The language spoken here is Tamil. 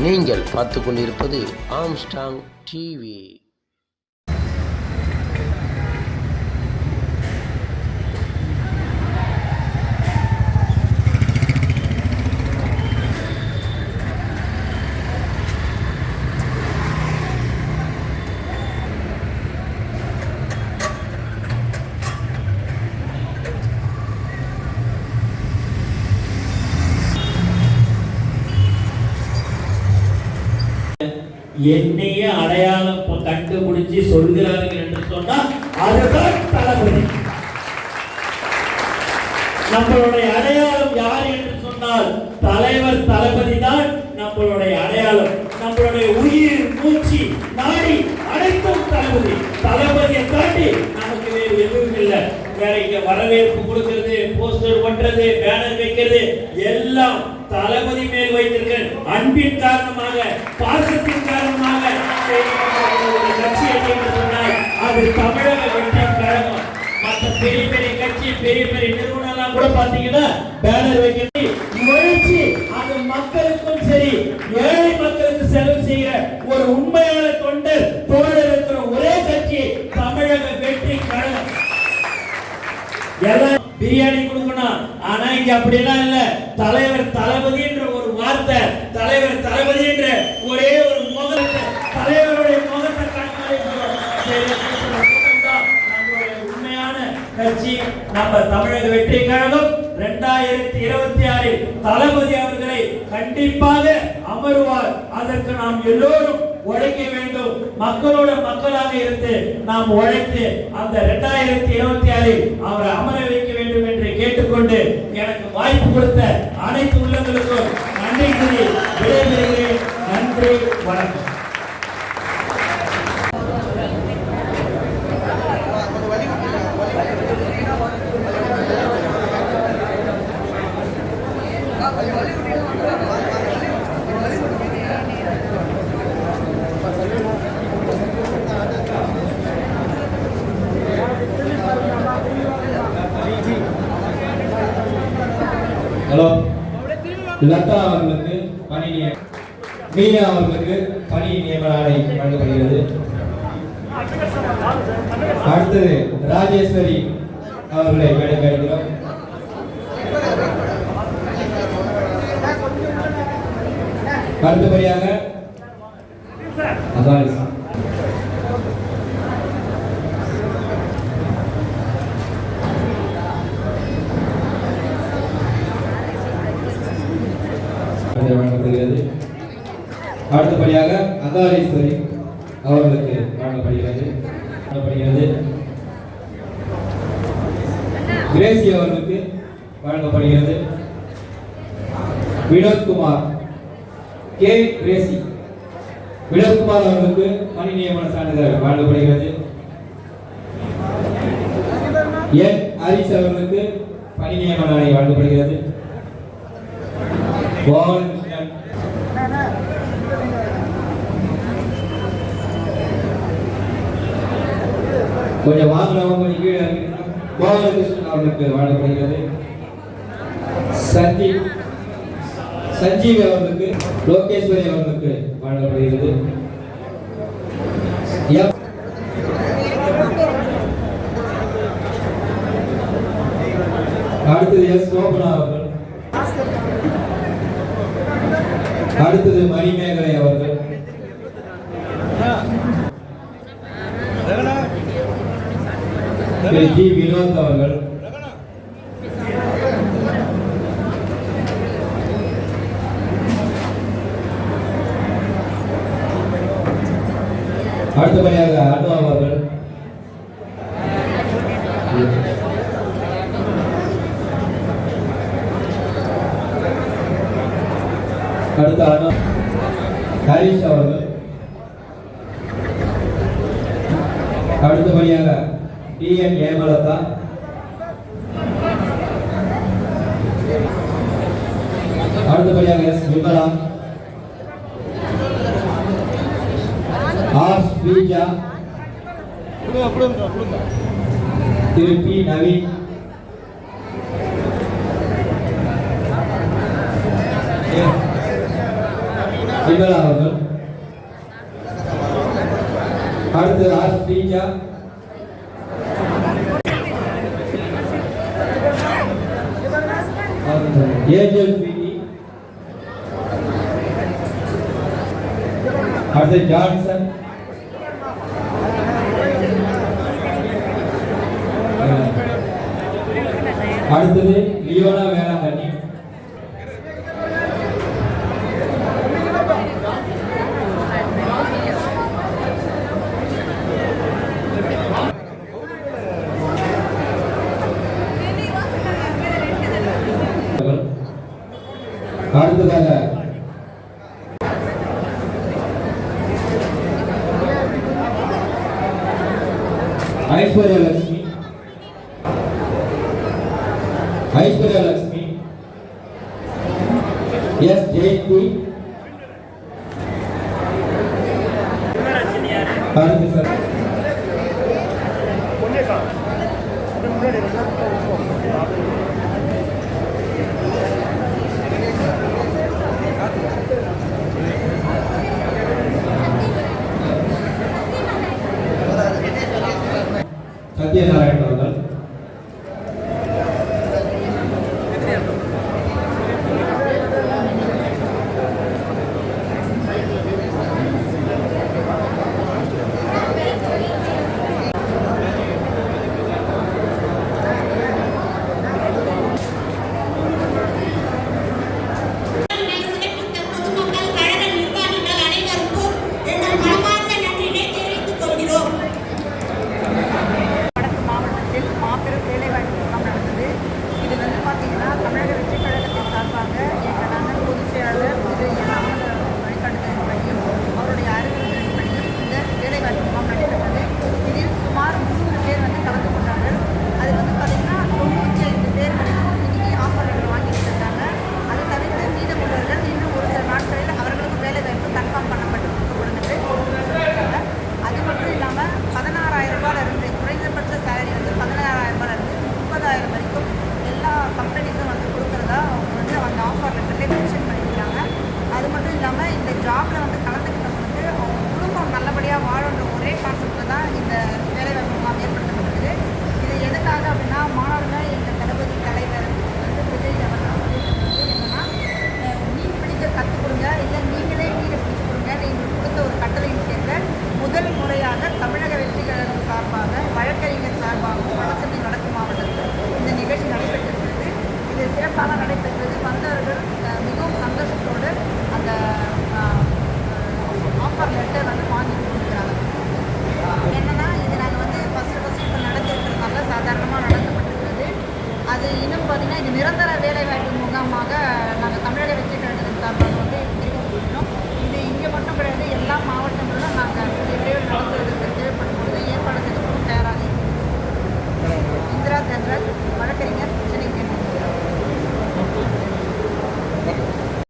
நீங்கள் பார்த்து கொண்டிருப்பது ஆம்ஸ்டாங் டிவி. என்னையே அடையாளம் கண்டுபிடிச்சு சொல்கிறார்கள் என்று சொன்னால் அதுதான் தளபதி. நம்மளுடைய அடையாளம் யார் என்று சொன்னால் தலைவர் தளபதி தான் நம்மளுடைய அடையாளம். நம்மளுடைய உயிர் மூச்சு நாடி அனைத்தும் தளபதி. தளபதியை தாண்டி நமக்கு வேறு எதுவும் இல்லை. வேற இங்க வரவேற்பு கொடுக்கிறது, போஸ்டர் பண்றது, பேனர் வைக்கிறது எல்லாம் தளபதி மேல் வைத்திருக்க அன்பின் காரணமாக, பாசத்தின் காரணமாக கட்சி என்று சொன்னால் அது தமிழக வெற்றி கழகம். மற்ற பெரிய பெரிய கட்சி, பெரிய பெரிய நிறுவனம் எல்லாம் கூட பாத்தீங்கன்னா பேனர் வைக்கிறது முயற்சி அது மக்களுக்கும் சரி ஏழை மக்களுக்கு செலவு செய்கிற ஒரு உண்மையான தொண்டர் தோழர் இருக்கிற ஒரே கட்சி தமிழக வெற்றி கழகம். எல்லாம் பிரியாணி கொடுக்கணும், ஆனா இங்க அப்படிலாம் இல்ல. தலைவர் தளபதி என்ற ஒரு வார்த்தை, தலைவர் தளபதி என்ற ஒரே ஒரு முகத்தை, தலைவருடைய முகத்தை காட்டினாலே நம்மளுடைய உண்மையான கட்சி நம்ம தமிழக வெற்றி கழகம். 2026 தளபதி அவர்களை கண்டிப்பாக அமருவார். அதற்கு நாம் எல்லோரும் உழைக்க வேண்டும். மக்களோட மக்களாக இருந்து நாம் உழைத்து அந்த 2026 அவரை அமர வைக்க வேண்டும் என்று கேட்டுக்கொண்டு எனக்கு வாய்ப்பு கொடுத்த அனைத்து உள்ளங்களுக்கும் நன்றி கூறி விடைபெறுகிறேன். நன்றி, வணக்கம். ஹலோ, லதா அவர்களுக்கு பணி மீனா அவர்களுக்கு பணி நியமன ஆணை வழங்கப்படுகிறது. அடுத்தது ராஜேஸ்வரி அவர்களை கேட்கிறோம். அடுத்தபடியாக வழங்கப்படுகிறது. அடுத்தபடியாக அகாரீஸ்வரி அவர்களுக்கு வழங்கப்படுகிறது. கிரேசி அவர்களுக்கு வழங்கப்படுகிறது. வினோத்குமார் கே கிரேசி வினோத்குமார் அவர்களுக்கு பணி நியமன சான்றிதழ் வழங்கப்படுகிறது. என் ஹரிஷ் அவர்களுக்கு பணி நியமன ஆணை வழங்கப்படுகிறது. கொஞ்சம் வாங்கினவங்க கொஞ்சம் கீழே கோபாலகிருஷ்ணன் அவர்களுக்கு வழங்கப்படுகிறது. சஞ்சீவ் அவர்களுக்கு, லோகேஸ்வரி அவர்களுக்கு வழங்கப்படுகிறது. அடுத்தது எஸ் சோபனா அவர்கள். அடுத்தது மணிமேகலை அவர்கள். ஜி வினோத் அவர்கள். அடுத்தபடியாக அனு அவர்கள். அடுத்த அனு ஹரிஷ் அவர்கள். அடுத்தபடியாக டிஎன் ஏமலதா. அடுத்தபடியாக எஸ் விமலா. ஆர் ஸ்ரீஜா. திரு பி நவீன். நிர்மலா அவர்கள். அடுத்து ஆர் ஸ்ரீஜா. Angel Sweety. அடுத்து ஜான்சன். அடுத்தது லியோனா வேளாங்கண்ணி. அடுத்ததாக ஐஸ்வர்யா லட்சுமி. ஐஸ்வர்யா லட்சுமி. எஸ் ஜெயந்தி. அடுத்து சார் சத்யநாராயணன் அவர்கள். நடைபெற்றது. வந்தவர்கள் மிகவும் சந்தோஷத்தோடு அந்த ஆஃபர் லெட்டர் வந்து வாங்கி கொடுக்குறாங்க. என்னன்னா இது நாங்கள் வந்து ஃபஸ்ட்டு இப்போ நடத்திருக்கிறதுனால சாதாரணமாக நடத்தப்பட்டிருக்கிறது. அது இன்னும் பார்த்தீங்கன்னா இது நிரந்தர வேலைவாய்ப்பு முகாமாக நாங்கள் தமிழக வெற்றி கழகத்தின் சார்பாக வந்து தெரிவித்துக்கிறோம். இது இங்கே மட்டும் கிடையாது, எல்லா மாவட்டங்களிலும் நாங்கள்